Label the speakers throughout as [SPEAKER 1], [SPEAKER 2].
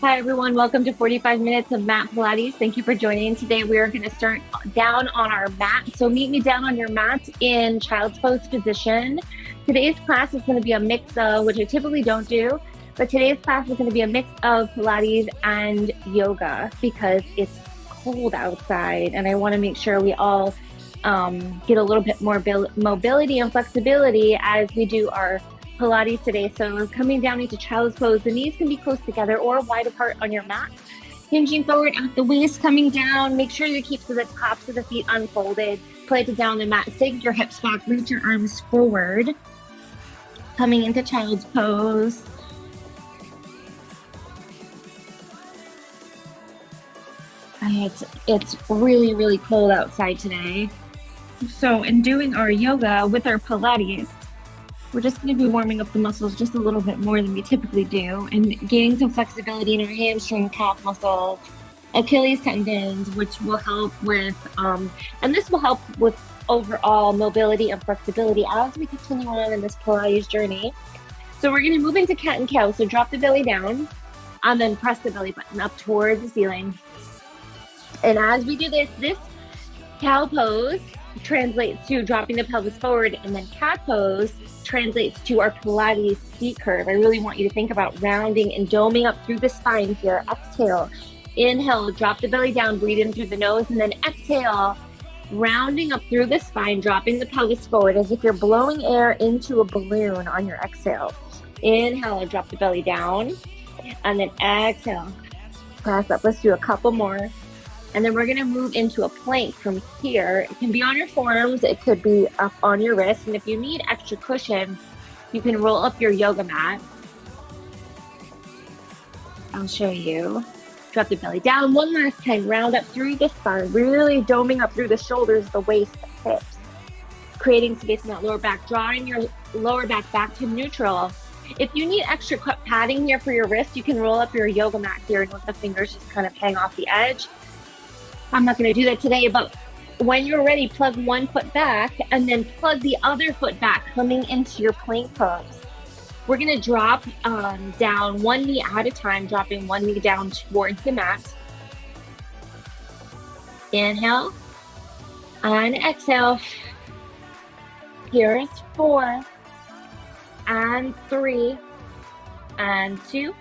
[SPEAKER 1] Hi everyone, welcome to 45 minutes of Mat Pilates. Thank you for joining. Today we are going to start down on our mat. So meet me down on your mat in child's pose position. Today's class is going to be a mix of, which I typically don't do, but today's class is going to be a mix of Pilates and yoga because it's cold outside and I want to make sure we all get a little bit more mobility and flexibility as we do our Pilates today. So coming down into child's pose, the knees can be close together or wide apart on your mat. Hinging forward at the waist, coming down. Make sure you keep the tops of the feet unfolded. Place it down on the mat. Sink your hips back. Reach your arms forward. Coming into child's pose. It's really, really cold outside today. So in doing our yoga with our Pilates, we're just going to be warming up the muscles just a little bit more than we typically do and gaining some flexibility in our hamstring, calf muscles, Achilles tendons, which will help with, and this will help with overall mobility and flexibility as we continue on in this Pilates journey. So we're going to move into cat and cow. So drop the belly down and then press the belly button up towards the ceiling. And as we do this cow pose translates to dropping the pelvis forward, and then cat pose translates to our Pilates seat curve. I really want you to think about rounding and doming up through the spine here. Exhale, inhale, drop the belly down, breathe in through the nose, and then exhale, rounding up through the spine, dropping the pelvis forward as if you're blowing air into a balloon on your exhale. Inhale, drop the belly down, and then exhale, press up. Let's do a couple more. And then we're going to move into a plank from here. It can be on your forearms. It could be up on your wrist. And if you need extra cushion, you can roll up your yoga mat. I'll show you. Drop the belly down. One last time. Round up through the spine. Really doming up through the shoulders, the waist, the hips. Creating space in that lower back. Drawing your lower back to neutral. If you need extra padding here for your wrist, you can roll up your yoga mat here and let the fingers just kind of hang off the edge. I'm not going to do that today, but when you're ready, plug one foot back and then plug the other foot back, coming into your plank pose. We're going to drop down one knee at a time, dropping one knee down towards the mat. Inhale and exhale. Here's 4 and 3 and 2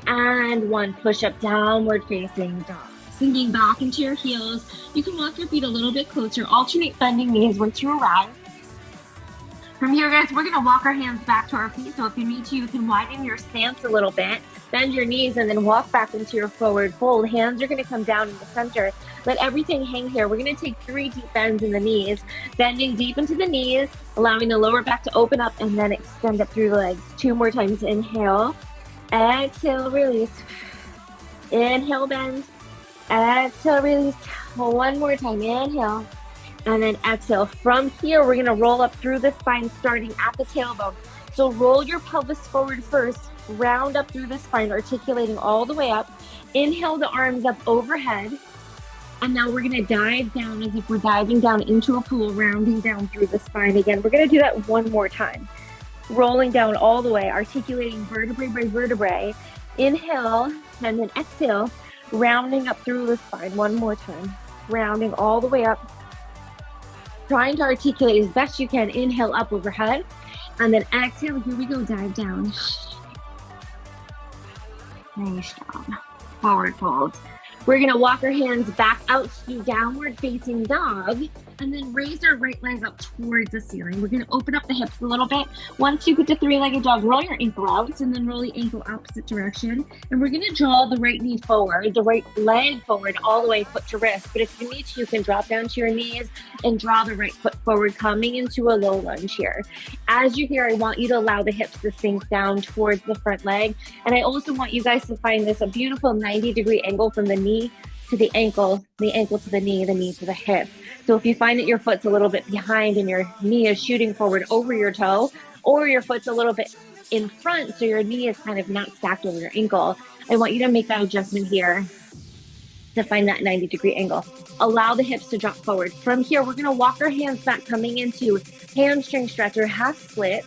[SPEAKER 1] and 1. Push up, downward facing dog. Sinking back into your heels. You can walk your feet a little bit closer. Alternate bending knees once you arrive. From here, guys, we're going to walk our hands back to our feet. So if you need to, you can widen your stance a little bit. Bend your knees and then walk back into your forward fold. Hands are going to come down in the center. Let everything hang here. We're going to take 3 deep bends in the knees. Bending deep into the knees, allowing the lower back to open up and then extend up through the legs. 2 more times. Inhale. Exhale, release. Inhale, bend. Exhale, release. 1 more time. Inhale. And then exhale. From here, we're going to roll up through the spine, starting at the tailbone. So roll your pelvis forward first. Round up through the spine, articulating all the way up. Inhale the arms up overhead. And now we're going to dive down as if we're diving down into a pool, rounding down through the spine again. We're going to do that one more time. Rolling down all the way, articulating vertebrae by vertebrae. Inhale, and then exhale. Rounding up through the spine one more time. Rounding all the way up. Trying to articulate as best you can. Inhale up overhead. And then exhale. Here we go. Dive down. Nice job. Forward fold. We're going to walk our hands back out to downward facing dog and then raise our right leg up towards the ceiling. We're going to open up the hips a little bit. Once you get to 3-legged dog, roll your ankle out and then roll the ankle opposite direction. And we're going to draw the right knee forward, the right leg forward, all the way foot to wrist. But if you need to, you can drop down to your knees and draw the right foot forward, coming into a low lunge here. As you're here, I want you to allow the hips to sink down towards the front leg. And I also want you guys to find this a beautiful 90-degree angle from the knee to the ankle to the knee to the hip. So if you find that your foot's a little bit behind and your knee is shooting forward over your toe, or your foot's a little bit in front so your knee is kind of not stacked over your ankle, I want you to make that adjustment here to find that 90-degree angle. Allow the hips to drop forward. From here, we're going to walk our hands back, coming into hamstring stretch or half split.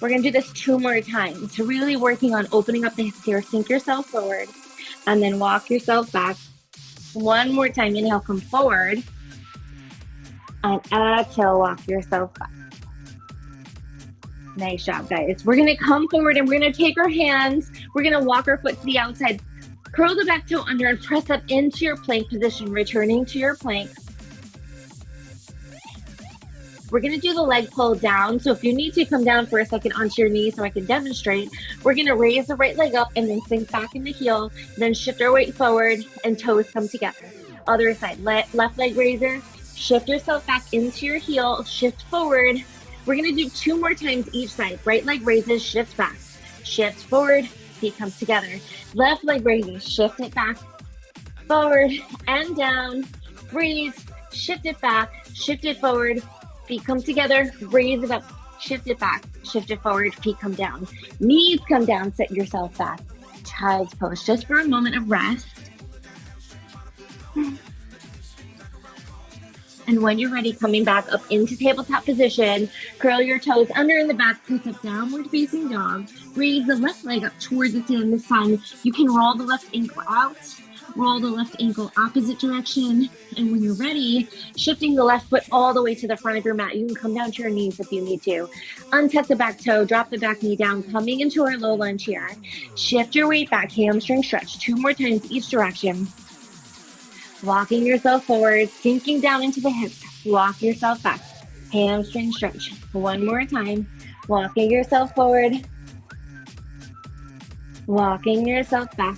[SPEAKER 1] We're gonna do this 2 more times. So really working on opening up the hips here. Sink yourself forward and then walk yourself back. 1 more time. Inhale, come forward. And exhale, walk yourself back. Nice job, guys. We're gonna come forward and we're gonna take our hands. We're gonna walk our foot to the outside. Curl the back toe under and press up into your plank position, returning to your plank. We're gonna do the leg pull down. So if you need to, come down for a second onto your knee so I can demonstrate. We're gonna raise the right leg up and then sink back in the heel, then shift our weight forward and toes come together. Other side, left leg raiser, shift yourself back into your heel, shift forward. We're gonna do 2 more times each side. Right leg raises, shift back, shift forward, feet come together. Left leg raises, shift it back, forward and down, raise, shift it back, shift it forward, feet come together, raise it up, shift it back, shift it forward, feet come down. Knees come down, set yourself back. Child's pose, just for a moment of rest. And when you're ready, coming back up into tabletop position, curl your toes under in the back, press up downward facing dog. Raise the left leg up towards the stand this time. You can roll the left ankle out, roll the left ankle opposite direction. And when you're ready, shifting the left foot all the way to the front of your mat. You can come down to your knees if you need to. Untuck the back toe, drop the back knee down, coming into our low lunge here. Shift your weight back, hamstring stretch, 2 more times each direction. Walking yourself forward, sinking down into the hips. Walk yourself back. Hamstring stretch. 1 more time. Walking yourself forward. Walking yourself back.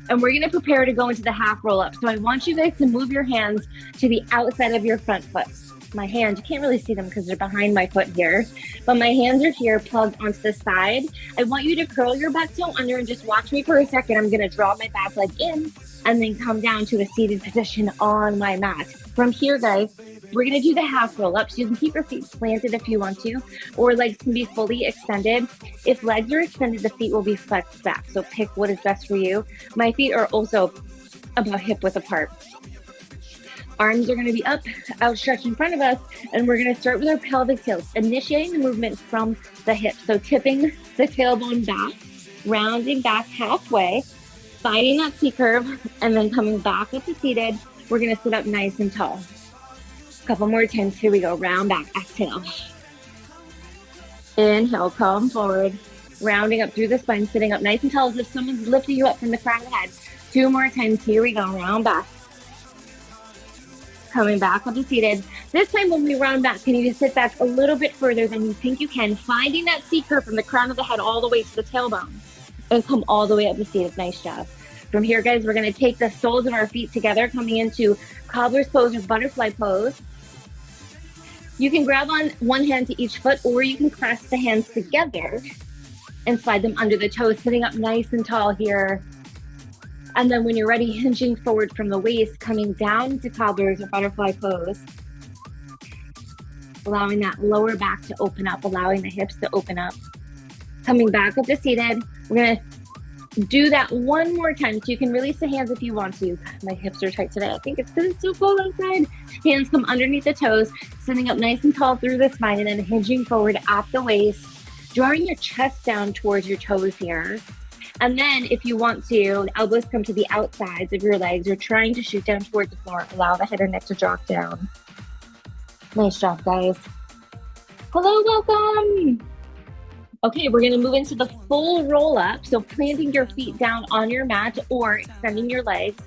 [SPEAKER 1] And we're going to prepare to go into the half roll up. So I want you guys to move your hands to the outside of your front foot. My hands, you can't really see them because they're behind my foot here, but my hands are here plugged onto the side. I want you to curl your back toe under and just watch me for a second. I'm going to draw my back leg in and then come down to a seated position on my mat. From here, guys, we're gonna do the half roll up. So you can keep your feet planted if you want to, or legs can be fully extended. If legs are extended, the feet will be flexed back. So pick what is best for you. My feet are also about hip width apart. Arms are gonna be up, outstretched in front of us, and we're gonna start with our pelvic tilt, initiating the movement from the hips. So tipping the tailbone back, rounding back halfway, finding that C curve, and then coming back up to seated. We're gonna sit up nice and tall. A couple more times, here we go, round back, exhale. Inhale, come forward, rounding up through the spine, sitting up nice and tall as if someone's lifting you up from the crown of the head. 2 more times, here we go, round back. Coming back up to seated. This time when we round back, can you just sit back a little bit further than you think you can, finding that C curve from the crown of the head all the way to the tailbone, and come all the way up to seated. Nice job. From here, guys, we're gonna take the soles of our feet together, coming into cobbler's pose or butterfly pose. You can grab on one hand to each foot, or you can clasp the hands together and slide them under the toes, sitting up nice and tall here. And then when you're ready, hinging forward from the waist, coming down to cobbler's or butterfly pose, allowing that lower back to open up, allowing the hips to open up. Coming back up to seated, we're gonna do that 1 more time. So you can release the hands if you want to. My hips are tight today. I think it's because it's so cold outside. Hands come underneath the toes, sitting up nice and tall through the spine, and then hinging forward at the waist, drawing your chest down towards your toes here. And then if you want to, elbows come to the outsides of your legs. You're trying to shoot down towards the floor. Allow the head and neck to drop down. Nice job, guys. Hello, welcome. Okay, we're gonna move into the full roll up. So planting your feet down on your mat or extending your legs.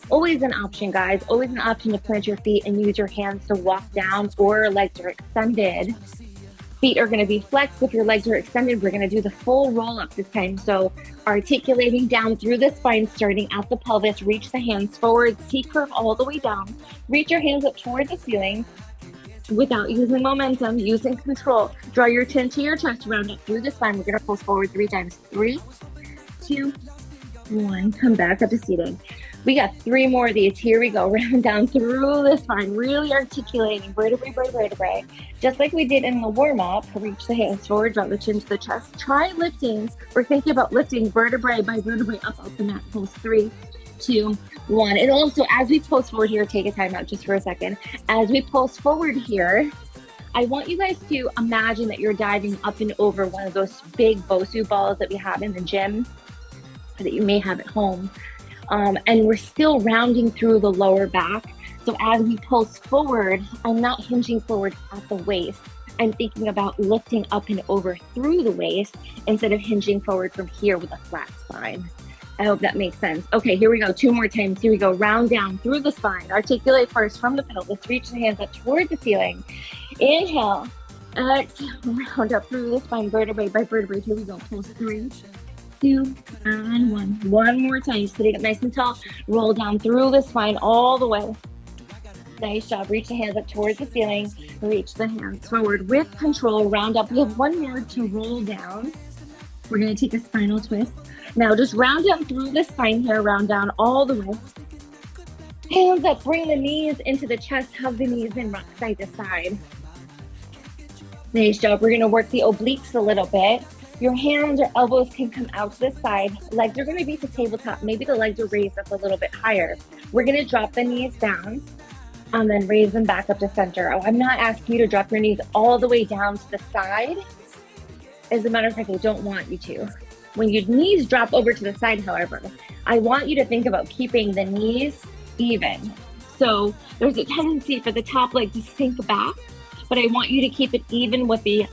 [SPEAKER 1] Always an option, guys. Always an option to plant your feet and use your hands to walk down, or legs are extended. Feet are gonna be flexed. If your legs are extended, we're gonna do the full roll up this time. So articulating down through the spine, starting at the pelvis, reach the hands forward, C curve all the way down. Reach your hands up toward the ceiling. Without using momentum, using control. Draw your chin to your chest, round up through the spine. We're gonna pulse forward 3 times. 3, 2, 1. Come back up to seated. We got 3 more of these. Here we go. Round down through the spine, really articulating vertebrae by vertebrae. Just like we did in the warm-up. Reach the hands forward, drop the chin to the chest. Try lifting. We're thinking about lifting vertebrae by vertebrae up off the mat. Pulse 3, 2, 1. And also, as we pulse forward here, take a time out just for a second. As we pulse forward here, I want you guys to imagine that you're diving up and over one of those big Bosu balls that we have in the gym, or that you may have at home. And we're still rounding through the lower back. So as we pulse forward, I'm not hinging forward at the waist. I'm thinking about lifting up and over through the waist instead of hinging forward from here with a flat spine. I hope that makes sense. Okay, here we go. 2 more times. Here we go. Round down through the spine. Articulate first from the pelvis. Reach the hands up toward the ceiling. Inhale. Exhale. Round up through the spine, vertebrae by vertebrae. Here we go. Pulse 3, 2, and 1. One more time. Sitting up nice and tall. Roll down through the spine all the way. Nice job. Reach the hands up towards the ceiling. Reach the hands forward with control. Round up. We have 1 minute to roll down. We're going to take a spinal twist. Now just round down through the spine here. Round down all the way. Hands up. Bring the knees into the chest. Hug the knees and rock side to side. Nice job. We're going to work the obliques a little bit. Your hands or elbows can come out to the side. Legs are going to be to tabletop. Maybe the legs are raised up a little bit higher. We're going to drop the knees down and then raise them back up to center. Oh, I'm not asking you to drop your knees all the way down to the side. As a matter of fact, I don't want you to. When your knees drop over to the side, however, I want you to think about keeping the knees even. So there's a tendency for the top leg to sink back, but I want you to keep it even with the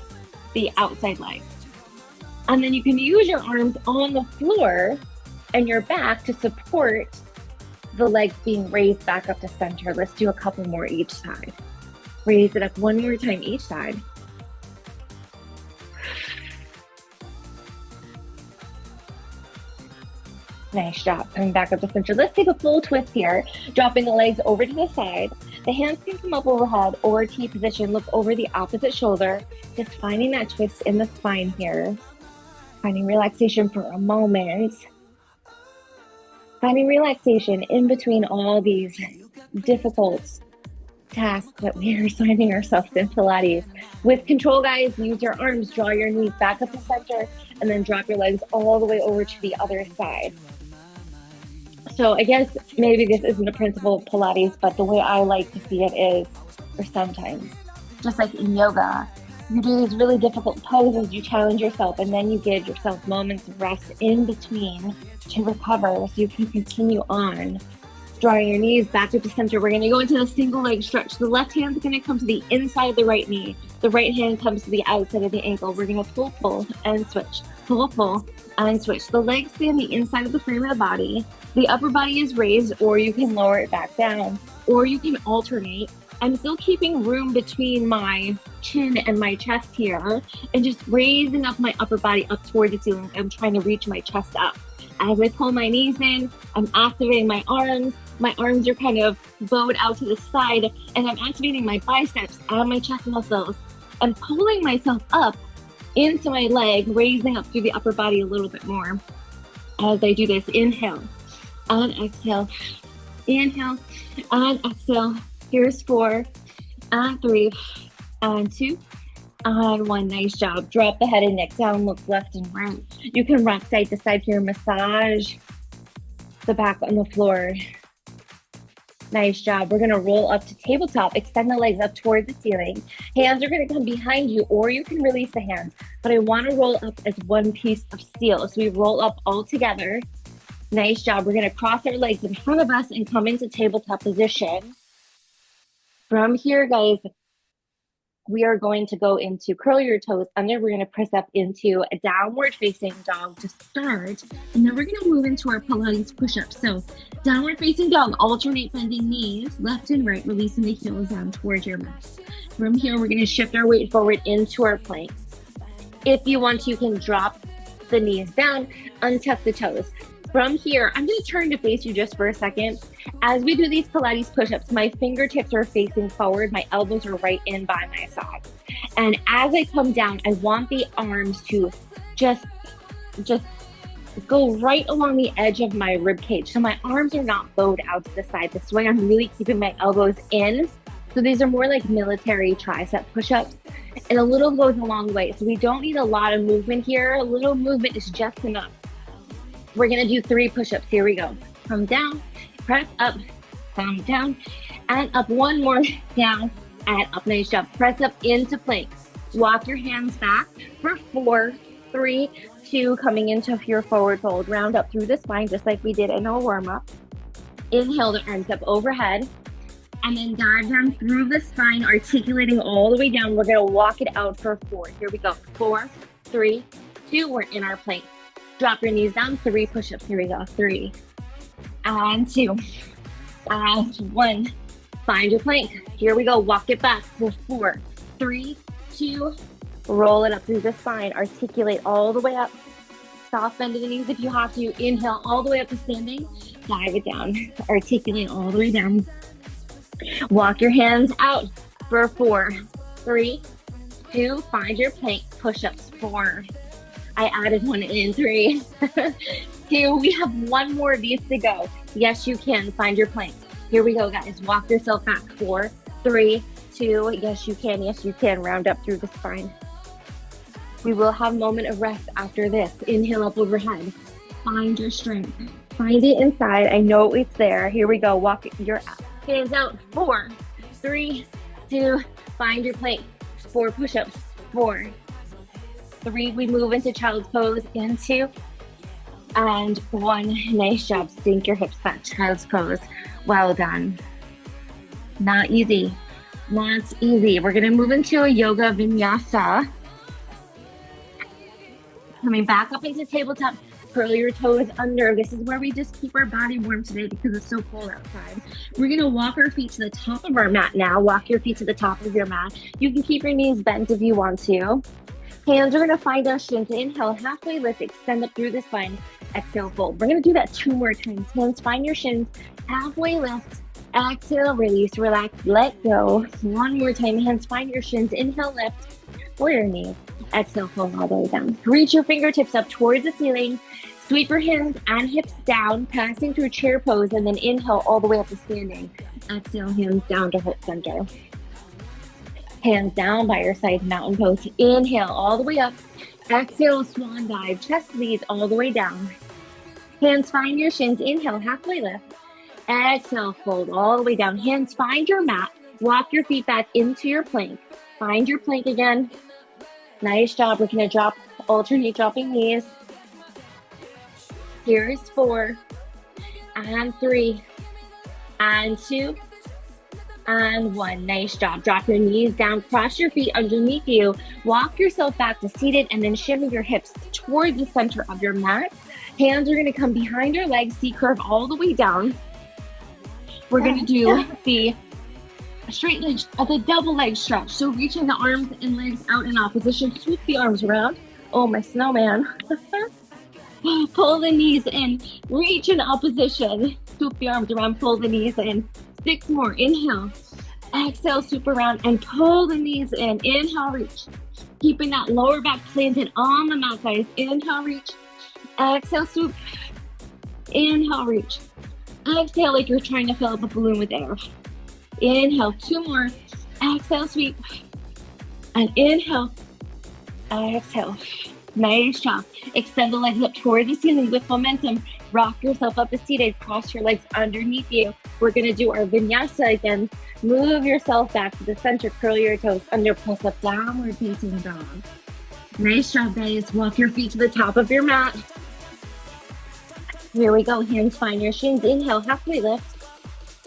[SPEAKER 1] outside leg. And then you can use your arms on the floor and your back to support the legs being raised back up to center. Let's do a couple more each side. Raise it up 1 more time each side. Nice job. Coming back up to center. Let's take a full twist here. Dropping the legs over to the side. The hands can come up overhead or T position. Look over the opposite shoulder. Just finding that twist in the spine here. Finding relaxation for a moment. Finding relaxation in between all these difficult tasks that we are assigning ourselves in Pilates. With control, guys, use your arms. Draw your knees back up to center and then drop your legs all the way over to the other side. So I guess maybe this isn't a principle of Pilates, but the way I like to see it is, or sometimes, just like in yoga, you do these really difficult poses, you challenge yourself, and then you give yourself moments of rest in between to recover so you can continue on. Drawing your knees back up to center. We're going to go into the single leg stretch. The left hand is going to come to the inside of the right knee. The right hand comes to the outside of the ankle. We're going to pull, and switch. Pull, and switch. The legs stay on the inside of the frame of the body. The upper body is raised, or you can lower it back down, or you can alternate. I'm still keeping room between my chin and my chest here, and just raising up my upper body up toward the ceiling. I'm trying to reach my chest up. As I pull my knees in, I'm activating my arms. My arms are kind of bowed out to the side, and I'm activating my biceps and my chest muscles. I'm pulling myself up into my leg, raising up through the upper body a little bit more. As I do this, inhale and exhale. Inhale and exhale. Here's 4 and 3 and 2 and 1. Nice job. Drop the head and neck down. Look left and right. You can rock side to side here. Massage the back on the floor. Nice job. We're going to roll up to tabletop. Extend the legs up toward the ceiling. Hands are going to come behind you, or you can release the hands. But I want to roll up as one piece of steel. So we roll up all together. Nice job. We're going to cross our legs in front of us and come into tabletop position. From here, guys, we are going to go into curl your toes under. We're going to press up into a downward facing dog to start. And then we're going to move into our Pilates push-ups. So downward facing dog, alternate bending knees, left and right, releasing the heels down towards your mat. From here, we're going to shift our weight forward into our plank. If you want, you can drop the knees down, untuck the toes. From here, I'm going to turn to face you just for a second. As we do these Pilates push-ups, my fingertips are facing forward. My elbows are right in by my side. And as I come down, I want the arms to just go right along the edge of my rib cage. So my arms are not bowed out to the side. This way I'm really keeping my elbows in. So these are more like military tricep push-ups. And a little goes a long way. So we don't need a lot of movement here. A little movement is just enough. We're going to do 3 push-ups. Here we go. Come down, press up, come down, and up. 1 more, down, and up. Nice job. Press up into plank. Walk your hands back for 4, 3, 2, coming into your forward fold. Round up through the spine, just like we did in our warm-up. Inhale the arms up overhead, and then dive down through the spine, articulating all the way down. We're gonna walk it out for 4. Here we go. 4, 3, 2, we're in our plank. Drop your knees down, 3 push-ups. Here we go. 3, and 2, and 1. Find your plank. Here we go. Walk it back for 4, 3, 2, roll it up through the spine. Articulate all the way up. Soft bend of the knees if you have to. Inhale all the way up to standing. Dive it down. Articulate all the way down. Walk your hands out for 4, 3, 2, find your plank. Push-ups. 4. I added 1 in. 3, 2. We have 1 more of these to go. Yes, you can. Find your plank. Here we go, guys. Walk yourself back. 4, 3, 2. Yes, you can. Yes, you can. Round up through the spine. We will have a moment of rest after this. Inhale up overhead. Find your strength. Find it inside. I know it's there. Here we go. Walk your hands out. 4, 3, 2. Find your plank. 4 push-ups. 4, 3. We move into child's pose. In 2, and 1. Nice job. Sink your hips back. Child's pose. Well done. Not easy. Not easy. We're going to move into a yoga vinyasa. Coming back up into tabletop. Curl your toes under. This is where we just keep our body warm today because it's so cold outside. We're going to walk our feet to the top of our mat now. Walk your feet to the top of your mat. You can keep your knees bent if you want to. Hands are going to find our shins. Inhale, halfway lift, extend up through the spine. Exhale, fold. We're going to do that 2 more times. Hands find your shins. Halfway lift. Exhale, release, relax, let go. 1 more time. Hands find your shins. Inhale, lift. For your knees. Exhale, fold all the way down. Reach your fingertips up towards the ceiling. Sweep your hands and hips down, passing through chair pose, and then inhale all the way up to standing. Exhale, hands down to heart center. Hands down by your side, mountain pose. Inhale all the way up. Exhale, swan dive. Chest leads all the way down. Hands find your shins. Inhale, halfway lift. Exhale, fold all the way down. Hands find your mat. Walk your feet back into your plank. Find your plank again. Nice job. We're going to alternate dropping knees. Here's 4, and 3, and 2, and 1. Nice job. Drop your knees down, cross your feet underneath you, walk yourself back to seated, and then shimmy your hips towards the center of your mat. Hands are going to come behind your legs, C-curve all the way down. We're going to do the straight leg, the double leg stretch. So reaching the arms and legs out in opposition, sweep the arms around. Oh, my snowman. Pull the knees in, reach in opposition, swoop the arms around, pull the knees in. 6 more, inhale, exhale, swoop around and pull the knees in. Inhale, reach, keeping that lower back planted on the mat, guys. Inhale, reach, exhale, swoop, inhale, reach, exhale like you're trying to fill up a balloon with air. Inhale, 2 more, exhale, sweep, and inhale, exhale. Nice job. Extend the legs up toward the ceiling with momentum. Rock yourself up to seated. Cross your legs underneath you. We're going to do our vinyasa again. Move yourself back to the center. Curl your toes under. Press up, downward facing dog. Nice job, guys. Walk your feet to the top of your mat. Here we go. Hands find your shins. Inhale, halfway lift.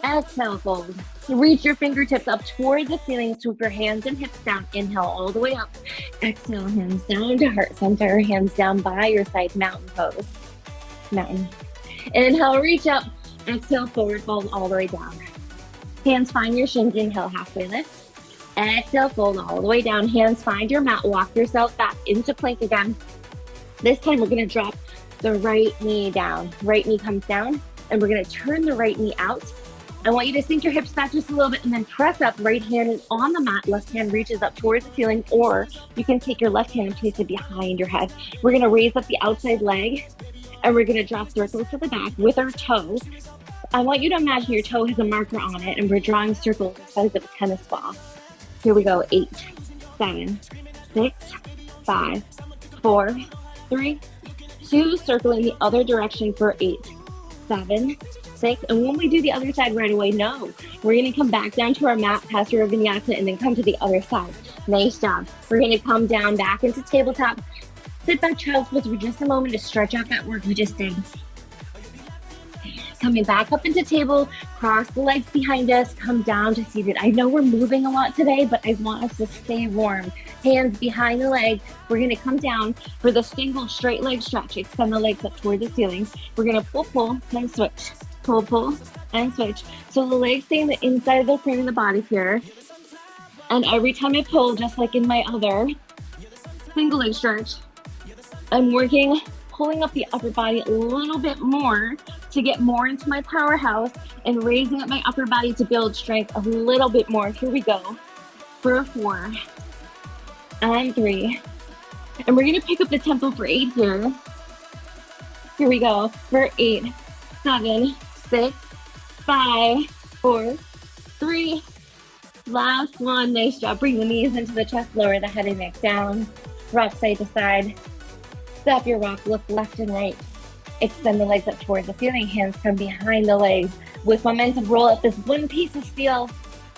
[SPEAKER 1] Exhale, fold. Reach your fingertips up toward the ceiling. Swoop your hands and hips down. Inhale all the way up. Exhale, hands down to heart center. Hands down by your side. Mountain pose. Mountain. Inhale, reach up. Exhale, forward fold all the way down. Hands find your shins. Inhale, halfway lift. Exhale, fold all the way down. Hands find your mat. Walk yourself back into plank again. This time we're going to drop the right knee down. Right knee comes down, and we're going to turn the right knee out. I want you to sink your hips back just a little bit and then press up. Right hand is on the mat. Left hand reaches up towards the ceiling, or you can take your left hand and place it behind your head. We're going to raise up the outside leg, and we're going to draw circles to the back with our toes. I want you to imagine your toe has a marker on it, and we're drawing circles the size of a tennis ball. Here we go. 8, 7, 6, 5, 4, 3, 2. Circle in the other direction for 8, 7, 6. And when we do the other side right away, no, we're going to come back down to our mat, pass your vinyasa, and then come to the other side. Nice job. We're going to come down back into tabletop. Sit back, child's pose for just a moment to stretch out that work we just did. Coming back up into table, cross the legs behind us, come down to seated. I know we're moving a lot today, but I want us to stay warm. Hands behind the leg. We're gonna come down for the single straight leg stretch. Extend the legs up toward the ceiling. We're gonna pull, pull, then switch. Pull, pull, and switch. So the legs stay in the inside of the frame of the body here. And every time I pull, just like in my other single leg stretch, I'm working, pulling up the upper body a little bit more to get more into my powerhouse and raising up my upper body to build strength a little bit more. Here we go. For 4 and 3. And we're gonna pick up the tempo for 8 here. Here we go. For 8, 7, 6, 5, 4, 3. Last one. Nice job. Bring the knees into the chest, lower the head and neck down. Rock side to side. Stop your rock, look left and right. Extend the legs up towards the ceiling, hands come behind the legs. With momentum, roll up this one piece of steel,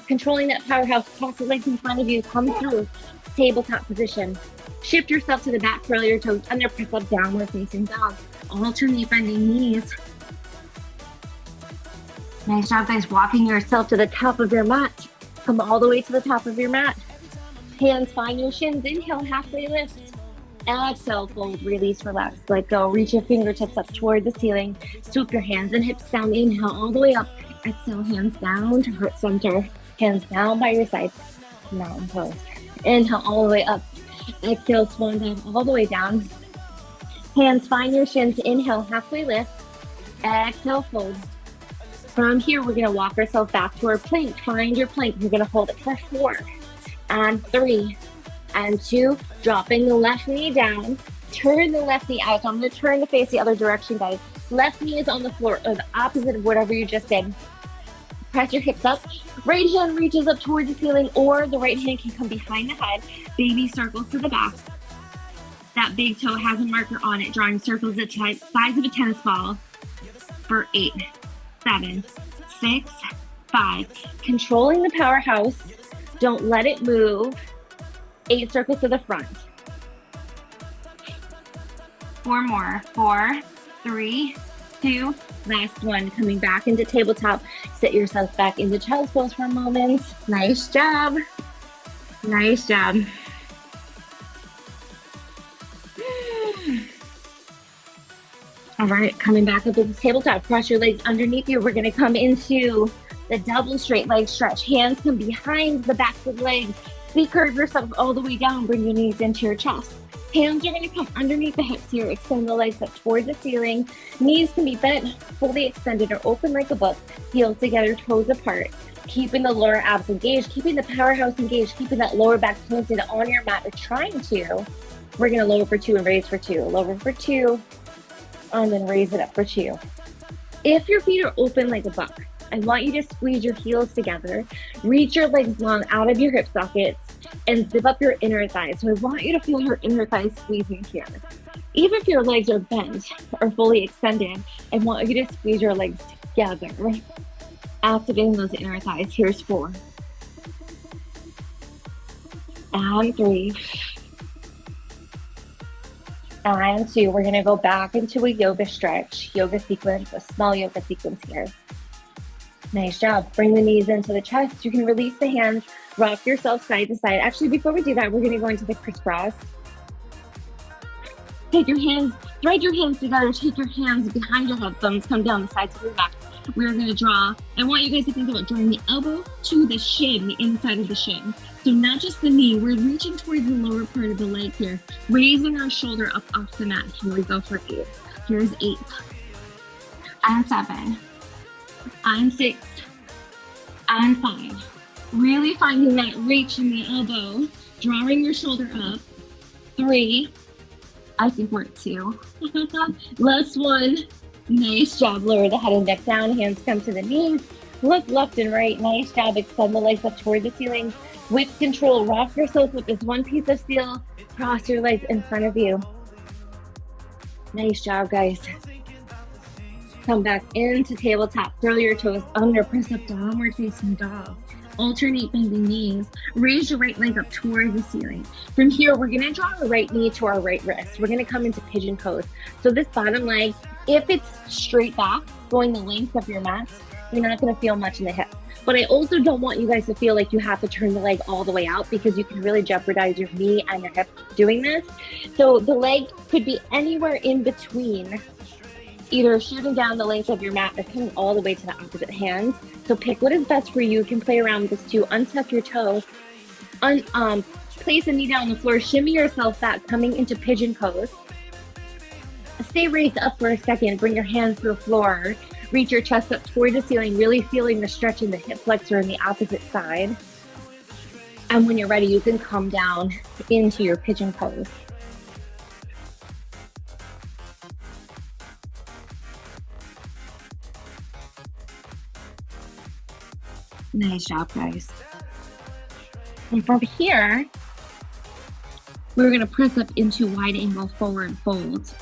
[SPEAKER 1] controlling that powerhouse, cross the legs in front of you, come through, tabletop position. Shift yourself to the back, curl your toes under, press up, downward facing dog. Alternate bending knees. Nice job, guys, walking yourself to the top of your mat. Come all the way to the top of your mat. Hands find your shins, inhale, halfway lift. Exhale, fold, release, relax, let go. Reach your fingertips up toward the ceiling. Swoop your hands and hips down. Inhale all the way up. Exhale, hands down to heart center. Hands down by your side. Mountain pose. Inhale all the way up. Exhale, swan dive all the way down. Hands find your shins. Inhale, halfway lift. Exhale, fold. From here, we're going to walk ourselves back to our plank. Find your plank. You're going to hold it for 4 and 3. And 2, dropping the left knee down, turn the left knee out. So I'm going to turn the face the other direction, guys. Left knee is on the floor, or the opposite of whatever you just did. Press your hips up. Right hand reaches up towards the ceiling, or the right hand can come behind the head. Baby circles to the back. That big toe has a marker on it, drawing circles the size of a tennis ball. For 8, 7, 6, 5. Controlling the powerhouse. Don't let it move. 8 circles to the front. 4 more. 4, 3, 2, last one. Coming back into tabletop. Sit yourself back into child's pose for a moment. Nice job. Nice job. All right, coming back up into tabletop. Cross your legs underneath you. We're gonna come into the double straight leg stretch. Hands come behind the back of the legs. Curve yourself all the way down. Bring your knees into your chest. Hands are going to come underneath the hips here. Extend the legs up toward the ceiling. Knees can be bent, fully extended, or open like a book. Heels together, toes apart. Keeping the lower abs engaged, keeping the powerhouse engaged, keeping that lower back planted on your mat, or trying to. We're going to lower for 2 and raise for 2. Lower for 2, and then raise it up for 2. If your feet are open like a book, I want you to squeeze your heels together, reach your legs long out of your hip sockets, and zip up your inner thighs. So I want you to feel your inner thighs squeezing here. Even if your legs are bent or fully extended, I want you to squeeze your legs together, activating those inner thighs. Here's 4. And 3. And 2. We're gonna go back into a yoga stretch, yoga sequence, a small yoga sequence here. Nice job. Bring the knees into the chest. You can release the hands, rock yourself side to side. Actually, before we do that, we're going to go into the crisscross. Take your hands, thread your hands together. Take your hands behind your head. Thumbs come down the sides of your back. We're going to draw. I want you guys to think about drawing the elbow to the shin, the inside of the shin. So not just the knee. We're reaching towards the lower part of the leg here. Raising our shoulder up off the mat. Here we go for 8. Here's 8. And 7. And 6, and 5. Really finding that reach in the elbow, drawing your shoulder up. 3, I think we're at 2. Last one. Nice job. Lower the head and neck down. Hands come to the knees. Look left and right. Nice job. Extend the legs up toward the ceiling. With control, rock yourself with this one piece of steel. Cross your legs in front of you. Nice job, guys. Come back into tabletop. Curl your toes under. Press up, downward facing dog. Alternate bending knees. Raise your right leg up toward the ceiling. From here, we're going to draw our right knee to our right wrist. We're going to come into pigeon pose. So this bottom leg, if it's straight back, going the length of your mat, you're not going to feel much in the hip. But I also don't want you guys to feel like you have to turn the leg all the way out, because you can really jeopardize your knee and your hip doing this. So the leg could be anywhere in between, either shooting down the length of your mat or coming all the way to the opposite hand. So pick what is best for you. You can play around with this too. Untuck your toe. Place a knee down on the floor. Shimmy yourself back, coming into pigeon pose. Stay raised up for a second. Bring your hands to the floor. Reach your chest up toward the ceiling, really feeling the stretch in the hip flexor on the opposite side. And when you're ready, you can come down into your pigeon pose. Nice job, guys. And from here, we're going to press up into wide angle forward fold.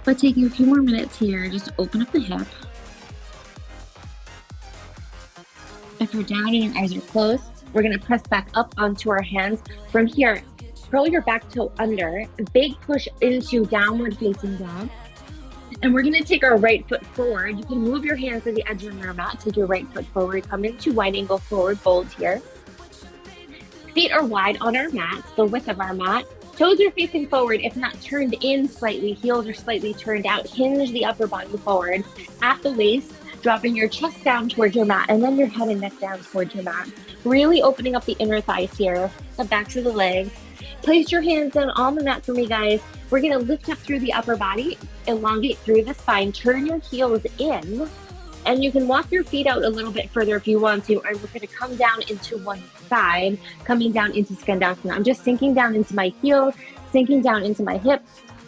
[SPEAKER 1] But taking a few more minutes here, just open up the hip. If you're down and your eyes are closed, we're going to press back up onto our hands. From here, curl your back toe under, big push into downward facing dog. And we're going to take our right foot forward. You can move your hands to the edge of your mat, take your right foot forward, come into wide angle forward fold here. Feet are wide on our mat, the width of our mat. Toes are facing forward, if not turned in slightly. Heels are slightly turned out. Hinge the upper body forward. At the waist, dropping your chest down towards your mat, and then your head and neck down towards your mat. Really opening up the inner thighs here, the backs of the legs. Place your hands down on the mat for me, guys. We're going to lift up through the upper body, elongate through the spine, turn your heels in, and you can walk your feet out a little bit further if you want to, and we're going to come down into one side, coming down into Skandasana. I'm just sinking down into my heel, sinking down into my hip.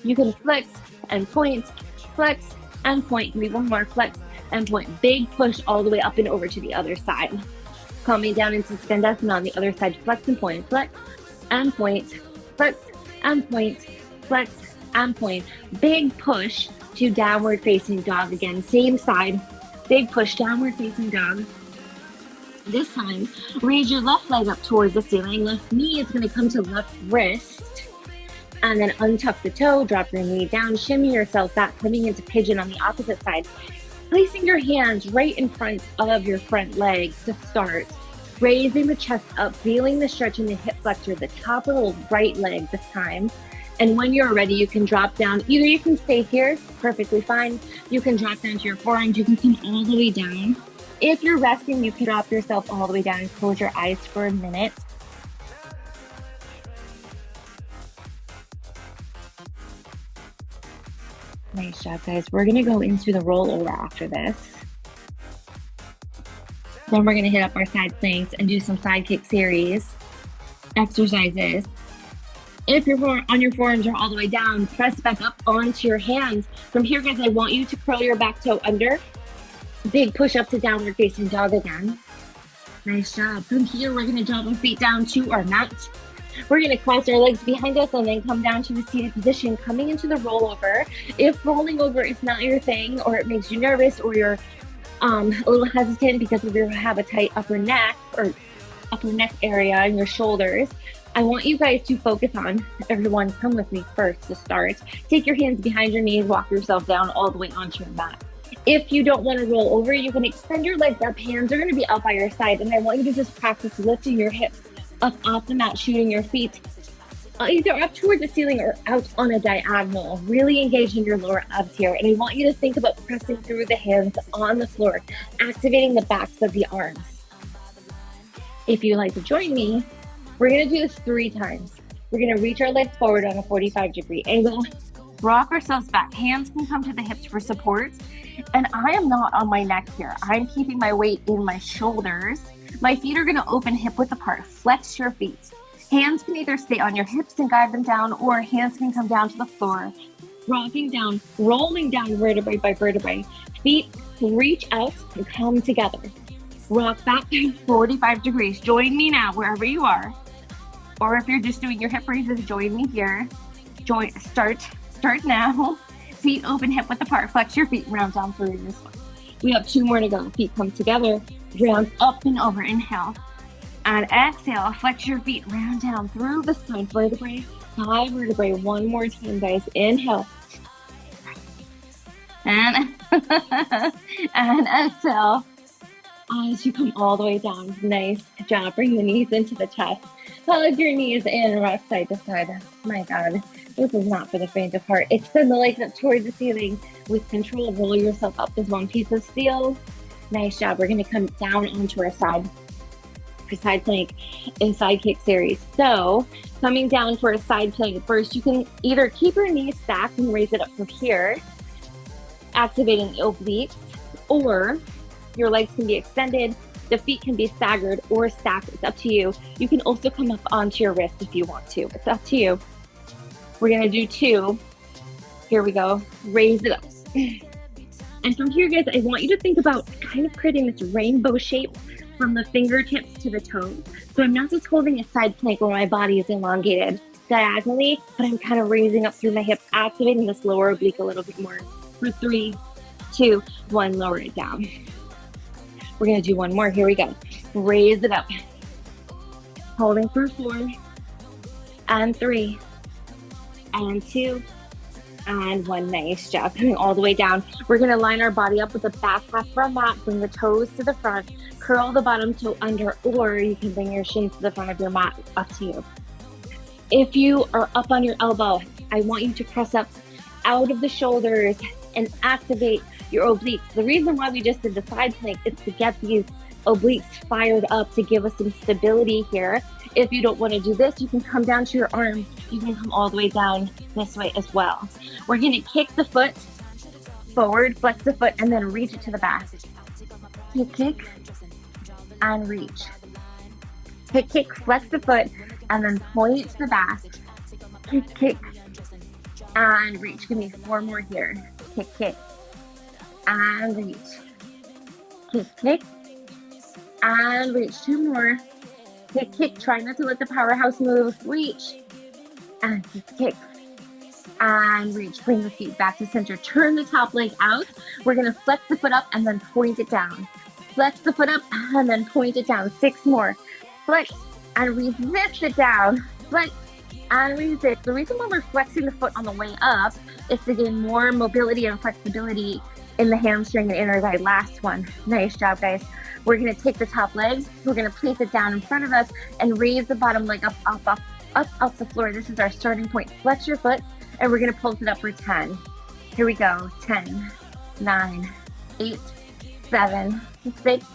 [SPEAKER 1] You can flex and point, flex and point. Maybe one more, flex and point. Big push all the way up and over to the other side. Coming down into Skandasana on the other side, flex and point, flex and point, flex and point, flex and point. Big push to downward facing dog again. Same side. Big push, downward facing dog. This time, raise your left leg up towards the ceiling. Left knee is going to come to left wrist. And then untuck the toe, drop your knee down, shimmy yourself back, coming into pigeon on the opposite side. Placing your hands right in front of your front legs to start. Raising the chest up, feeling the stretch in the hip flexor, the top of the right leg this time. And when you're ready, you can drop down. Either you can stay here, perfectly fine. You can drop down to your forearms. You can come all the way down. If you're resting, you can drop yourself all the way down and close your eyes for a minute. Nice job, guys. We're going to go into the rollover after this. Then we're going to hit up our side planks and do some side kick series exercises. If you're on your forearms or all the way down, press back up onto your hands. From here, guys, I want you to curl your back toe under. Big push up to downward facing dog again. Nice job. From here, we're going to drop our feet down to our mat. We're going to cross our legs behind us and then come down to the seated position, coming into the rollover. If rolling over is not your thing, or it makes you nervous, or you're a little hesitant because of you have a tight upper neck or upper neck area and your shoulders, I want you guys to focus on, everyone come with me first to start. Take your hands behind your knees, walk yourself down all the way onto your mat. If you don't want to roll over, you can extend your legs up. Hands are going to be out by your side, and I want you to just practice lifting your hips up off the mat, shooting your feet either up towards the ceiling or out on a diagonal. Really engaging your lower abs here. And I want you to think about pressing through the hands on the floor, activating the backs of the arms. If you'd like to join me, we're going to do this 3 times. We're going to reach our legs forward on a 45-degree angle, rock ourselves back. Hands can come to the hips for support. And I am not on my neck here. I'm keeping my weight in my shoulders. My feet are going to open hip width apart. Flex your feet. Hands can either stay on your hips and guide them down, or hands can come down to the floor. Rocking down, rolling down vertebrae by vertebrae. Feet reach out and come together. Rock back 45 degrees. Join me now wherever you are. Or if you're just doing your hip raises, join me here. Start now. feet open, hip width apart. Flex your feet, round down through your spine. We have 2 more to go. Feet come together, round up and over. Inhale. And exhale, flex your feet, round down through the spine, vertebrae, thigh vertebrae. One more time, guys. Inhale. And, and exhale. As you come all the way down. Nice job. Bring the knees into the chest. Hug your knees in, rock side to side. My God, this is not for the faint of heart. Extend the legs up towards the ceiling with control. Roll yourself up as one piece of steel. Nice job. We're going to come down onto our side plank in side kick series. So coming down for a side plank, first you can either keep your knees stacked and raise it up from here, activating the obliques, or your legs can be extended, the feet can be staggered or stacked. It's up to you. You can also come up onto your wrist if you want to. It's up to you. We're gonna do 2. Here we go. Raise it up. And from here, guys, I want you to think about kind of creating this rainbow shape from the fingertips to the toes. So I'm not just holding a side plank where my body is elongated diagonally, but I'm kind of raising up through my hips, activating this lower oblique a little bit more. For 3, 2, 1, lower it down. We're gonna do 1 more. Here we go. Raise it up. Holding for 4, and 3, and 2, and 1. Nice job. Coming all the way down. We're gonna line our body up with the back half of our mat. Bring the toes to the front. Curl the bottom toe under, or you can bring your shins to the front of your mat. Up to you. If you are up on your elbow, I want you to press up out of the shoulders and activate your obliques. The reason why we just did the side plank is to get these obliques fired up, to give us some stability here. If you don't want to do this, you can come down to your arms. You can come all the way down this way as well. We're going to kick the foot forward, flex the foot, and then reach it to the back. Kick, and reach. Kick, flex the foot, and then point it to the back. Kick, and reach. Give me 4 more here. Kick, and reach. Kick, and reach. 2 more. Kick. Try not to let the powerhouse move. Reach, and kick, and reach. Bring the feet back to center. Turn the top leg out. We're going to flex the foot up and then point it down. Flex the foot up and then point it down. 6 more. Flex and resist it down. Flex and resist. The reason why we're flexing the foot on the way up is to gain more mobility and flexibility in the hamstring and inner thigh. Last one. Nice job, guys. We're going to take the top leg. We're going to place it down in front of us and raise the bottom leg up off the floor. This is our starting point. Flex your foot, and we're going to pulse it up for 10. Here we go. 10, 9, 8, 7, 6.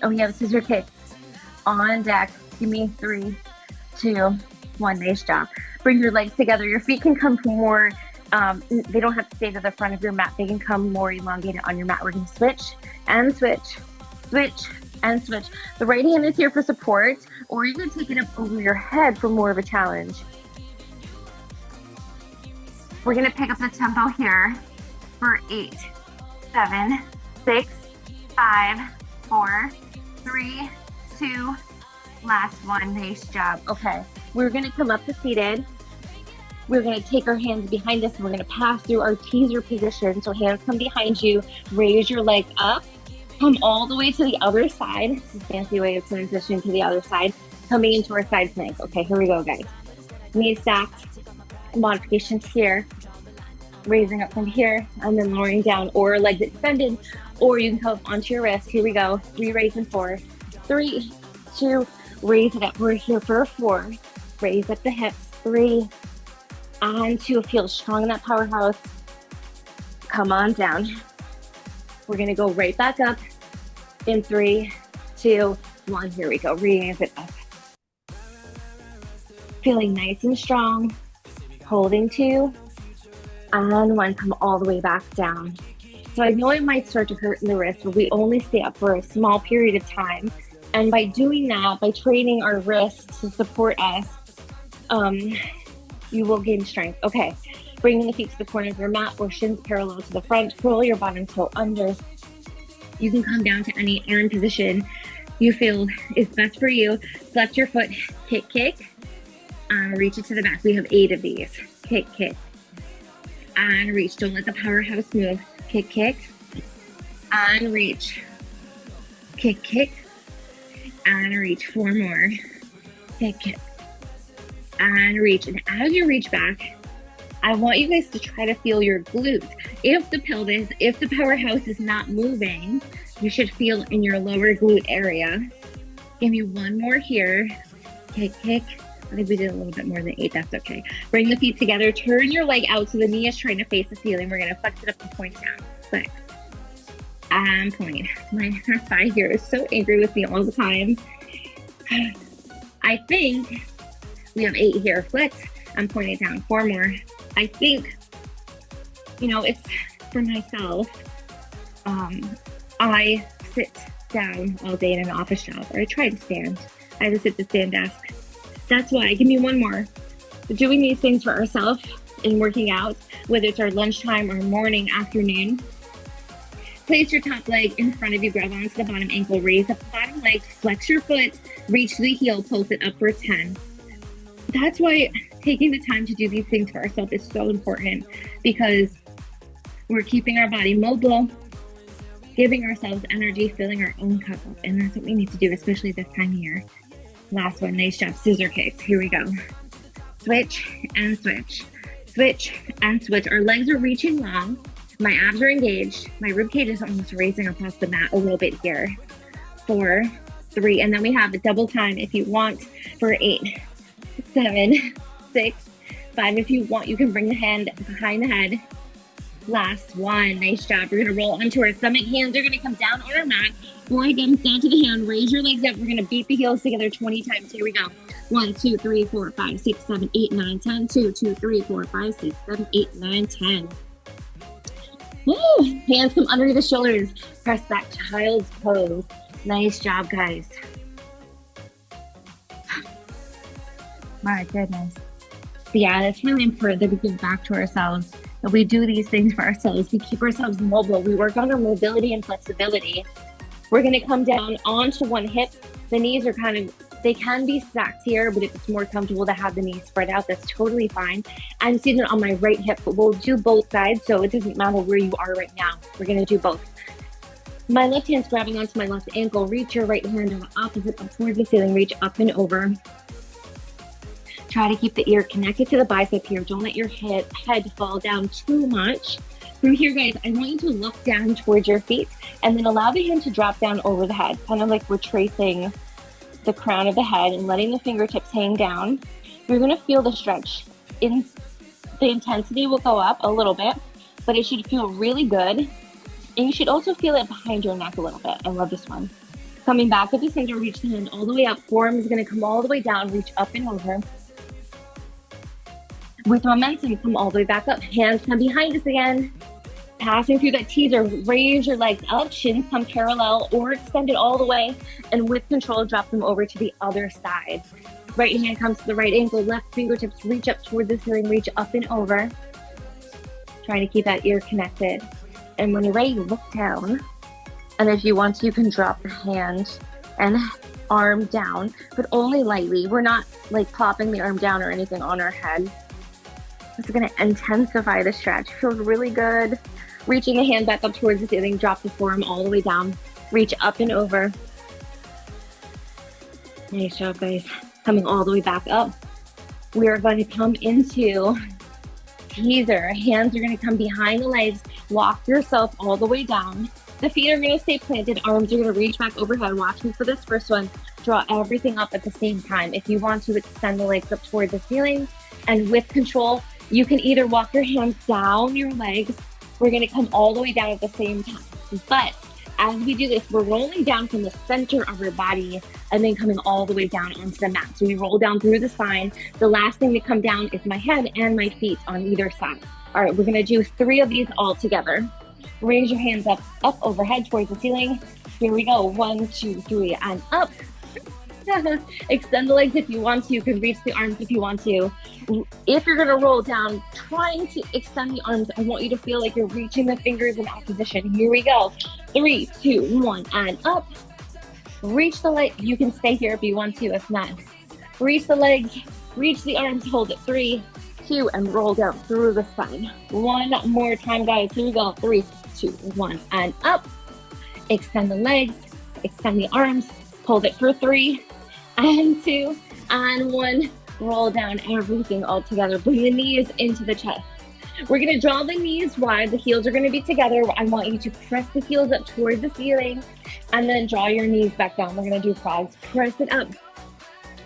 [SPEAKER 1] Oh, we have scissor kicks on deck. Give me 3, 2, 1. Nice job. Bring your legs together. Your feet can come more, they don't have to stay to the front of your mat. They can come more elongated on your mat. We're going to switch and switch, switch and switch. The right hand is here for support, or you can take it up over your head for more of a challenge. We're going to pick up the tempo here for 8, 7, 6, 5, 4, 3, 2, last one. Nice job. Okay, we're going to come up to seated. We're going to take our hands behind us and we're going to pass through our teaser position. So hands come behind you, raise your leg up, come all the way to the other side. It's a fancy way of transitioning to the other side, coming into our side plank. Okay, here we go, guys. Knees stacked, modifications here, raising up from here and then lowering down, or legs extended, or you can come up onto your wrist. Here we go. 3 raise and 4, 3, 2, raise it up. We're here for a 4. Raise up the hips. 3 and 2. Feel strong in that powerhouse. Come on down. We're going to go right back up in 3, 2, 1. Here we go. Raise it up. Feeling nice and strong. Holding 2 and 1. Come all the way back down. So I know it might start to hurt in the wrist, but we only stay up for a small period of time. And by doing that, by training our wrists to support us, you will gain strength. Okay, bringing the feet to the corner of your mat or shins parallel to the front. Curl your bottom toe under. You can come down to any arm position you feel is best for you. Flex your foot, kick, reach it to the back. We have 8 of these. Kick, and reach. Don't let the powerhouse move. Kick, kick, and reach. Kick, kick, and reach. 4 more. Kick, kick, and reach. And as you reach back, I want you guys to try to feel your glutes. If the pelvis, if the powerhouse is not moving, you should feel in your lower glute area. Give me 1 more here. Kick, kick. I think we did a little bit more than 8. That's okay. Bring the feet together. Turn your leg out so the knee is trying to face the ceiling. We're going to flex it up and point down. Flex. And point. My thigh here is so angry with me all the time. I think we have 8 here. Flex. I'm pointing down. 4 more. I think, you know, it's for myself. I sit down all day in an office job, or I try to stand. I have a sit-to-stand desk. That's why. Give me 1 more. Doing these things for ourselves and working out, whether it's our lunchtime or morning, afternoon. Place your top leg in front of you, grab onto the bottom ankle, raise up the bottom leg, flex your foot, reach the heel, pulse it up for 10. That's why taking the time to do these things for ourselves is so important, because we're keeping our body mobile, giving ourselves energy, filling our own cup up. And that's what we need to do, especially this time of year. Last one, nice job, scissor kicks. Here we go. Switch and switch. Switch and switch. Our legs are reaching long. My abs are engaged. My rib cage is almost raising across the mat a little bit here. 4, 3, and then we have a double time if you want for 8, 7, 6, 5. If you want, you can bring the hand behind the head. Last one. Nice job. We're going to roll onto our stomach. Hands are going to come down on our mat. Forearms down to the hand. Raise your legs up. We're going to beat the heels together 20 times. Here we go. 1, 2, 3, 4, 5, 6, 7, 8, 9, 10. 2, 2, 3, 4, 5, 6, 7, 8, 9, 10. Woo! Hands come under the shoulders. Press that child's pose. Nice job, guys. My goodness. But yeah, it's really important that we give back to ourselves, that we do these things for ourselves. We keep ourselves mobile. We work on our mobility and flexibility. We're going to come down onto one hip. The knees are they can be stacked here, but if it's more comfortable to have the knees spread out, that's totally fine. I'm seated on my right hip, but we'll do both sides, so it doesn't matter where you are right now. We're going to do both. My left hand's grabbing onto my left ankle. Reach your right hand on the opposite up towards the ceiling. Reach up and over. Try to keep the ear connected to the bicep here. Don't let your head fall down too much. From here, guys, I want you to look down towards your feet and then allow the hand to drop down over the head, kind of like we're tracing the crown of the head and letting the fingertips hang down. You're going to feel the stretch. The intensity will go up a little bit, but it should feel really good. And you should also feel it behind your neck a little bit. I love this one. Coming back at the center, reach the hand all the way up. Forearm is going to come all the way down, reach up and over. With momentum, come all the way back up. Hands come behind us again. Passing through that teaser, raise your legs up, shins come parallel or extend it all the way. And with control, drop them over to the other side. Right hand comes to the right ankle, left fingertips reach up toward the ceiling, reach up and over. Trying to keep that ear connected. And when you're ready, look down. And if you want to, you can drop your hand and arm down, but only lightly. We're not like plopping the arm down or anything on our head. This is going to intensify the stretch. Feels really good. Reaching the hand back up towards the ceiling, drop the forearm all the way down. Reach up and over. Nice job, guys. Coming all the way back up. We are going to come into teaser. Hands are going to come behind the legs. Walk yourself all the way down. The feet are going to stay planted. Arms are going to reach back overhead. Watch me for this first one. Draw everything up at the same time. If you want to, extend the legs up toward the ceiling. And with control, you can either walk your hands down your legs. We're going to come all the way down at the same time. But as we do this, we're rolling down from the center of our body and then coming all the way down onto the mat. So we roll down through the spine. The last thing to come down is my head and my feet on either side. All right, we're going to do 3 of these all together. Raise your hands up overhead towards the ceiling. Here we go. 1, 2, 3, and up. Extend the legs if you want to. You can reach the arms if you want to. If you're going to roll down, trying to extend the arms, I want you to feel like you're reaching the fingers in opposition. Here we go. 3, 2, 1, and up. Reach the leg. You can stay here if you want to. If not, reach the legs, reach the arms, hold it. 3, 2, and roll down through the spine. One more time, guys. Here we go. 3, 2, 1, and up. Extend the legs, extend the arms, hold it for 3, and 2, and 1. Roll down everything all together. Bring the knees into the chest. We're gonna draw the knees wide. The heels are gonna be together. I want you to press the heels up towards the ceiling, and then draw your knees back down. We're gonna do frogs. Press it up,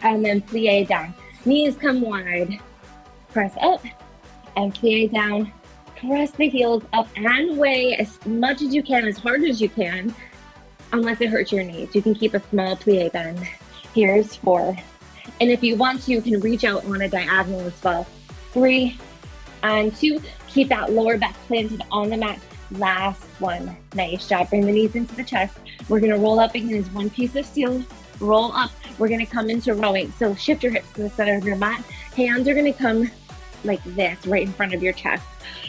[SPEAKER 1] and then plie down. Knees come wide. Press up, and plie down. Press the heels up and away as much as you can, as hard as you can, unless it hurts your knees. You can keep a small plie bend. Here's 4. And if you want to, you can reach out on a diagonal as well. 3 and 2. Keep that lower back planted on the mat. Last one. Nice job. Bring the knees into the chest. We're going to roll up again as one piece of steel. Roll up. We're going to come into rowing. So shift your hips to the center of your mat. Hands are going to come like this, right in front of your chest.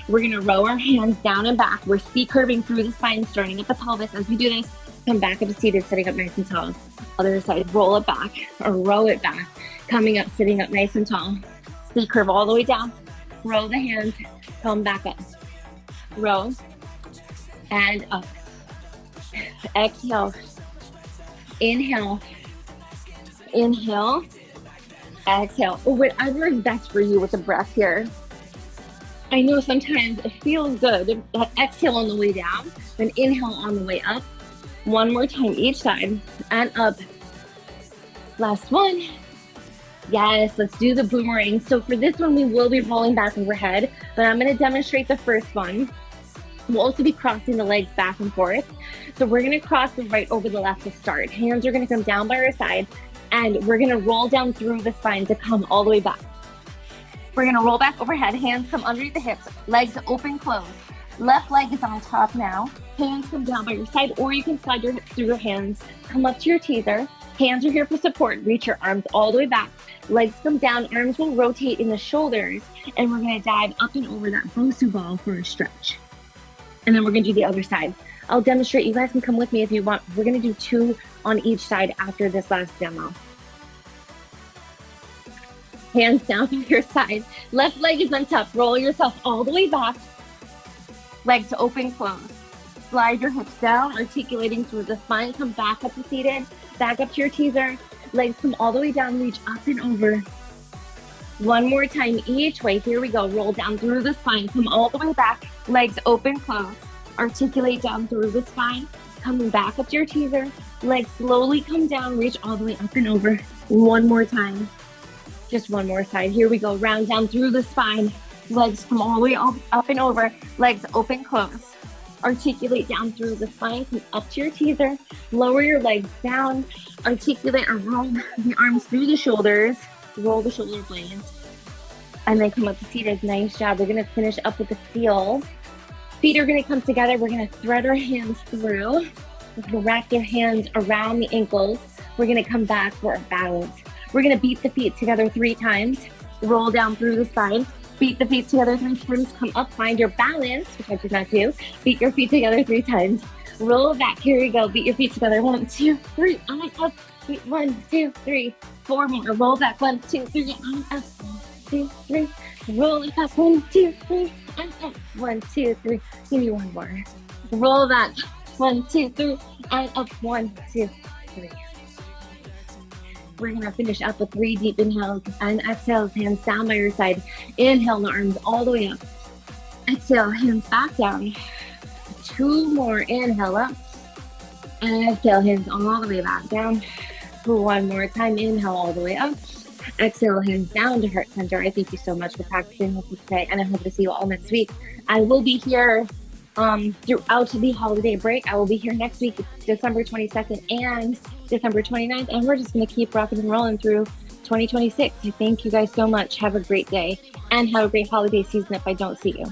[SPEAKER 1] We're going to row our hands down and back. We're C-curving through the spine, starting at the pelvis. As we do this, come back up to seated, sitting up nice and tall. Other side, roll it back or row it back. Coming up, sitting up nice and tall. C-curve all the way down. Row the hands, come back up. Row and up. Exhale. Inhale. Inhale. Exhale. Whatever is best for you with the breath here. I know sometimes it feels good. Exhale on the way down, then inhale on the way up. One more time each side, and up. Last one. Yes, let's do the boomerang. So for this one, we will be rolling back overhead, but I'm going to demonstrate the first one. We'll also be crossing the legs back and forth. So we're going to cross the right over the left to start. Hands are going to come down by our side, and we're going to roll down through the spine to come all the way back. We're going to roll back overhead. Hands come underneath the hips. Legs open, close. Left leg is on top now. Hands come down by your side, or you can slide your hips through your hands. Come up to your teaser. Hands are here for support. Reach your arms all the way back. Legs come down. Arms will rotate in the shoulders. And we're going to dive up and over that Bosu ball for a stretch. And then we're going to do the other side. I'll demonstrate. You guys can come with me if you want. We're going to do 2 on each side after this last demo. Hands down to your side. Left leg is on top. Roll yourself all the way back. Legs open, close. Slide your hips down, articulating through the spine. Come back up to seated. Back up to your teaser. Legs come all the way down. Reach up and over. One more time each way. Here we go. Roll down through the spine. Come all the way back. Legs open, close. Articulate down through the spine. Coming back up to your teaser. Legs slowly come down. Reach all the way up and over. One more time. Just one more side. Here we go. Round down through the spine. Legs come all the way up and over. Legs open, close. Articulate down through the spine. Come up to your teaser. Lower your legs down. Articulate or roll the arms through the shoulders. Roll the shoulder blades. And then come up to seated. Nice job. We're going to finish up with the seal. Feet are going to come together. We're going to thread our hands through. We're going to wrap your hands around the ankles. We're going to come back for a balance. We're going to beat the feet together 3 times. Roll down through the spine. Beat the feet together 3 times. Come up, find your balance, which I did not do. Beat your feet together 3 times. Roll back. Here we go. Beat your feet together. 1, 2, 3. On up. 1, 2, 3. 4 more. Roll back. 1, 2, 3. On up. 1, 2, 3. Roll it back. 1, 2, 3. On up. 1, 2, 3. Give me 1 more. Roll back. 1, 2, 3. On up. 1, 2, 3. We're going to finish up with 3 deep inhales and exhales. Hands down by your side. Inhale, the arms all the way up. Exhale, hands back down. 2 more. Inhale up. And exhale, hands all the way back down. 1 more time. Inhale all the way up. Exhale, hands down to heart center. I thank you so much for practicing with me today, and I hope to see you all next week. I will be here throughout the holiday break. I will be here next week, December 22nd and December 29th, and we're just going to keep rocking and rolling through 2026. I thank you guys so much. Have a great day, and have a great holiday season if I don't see you.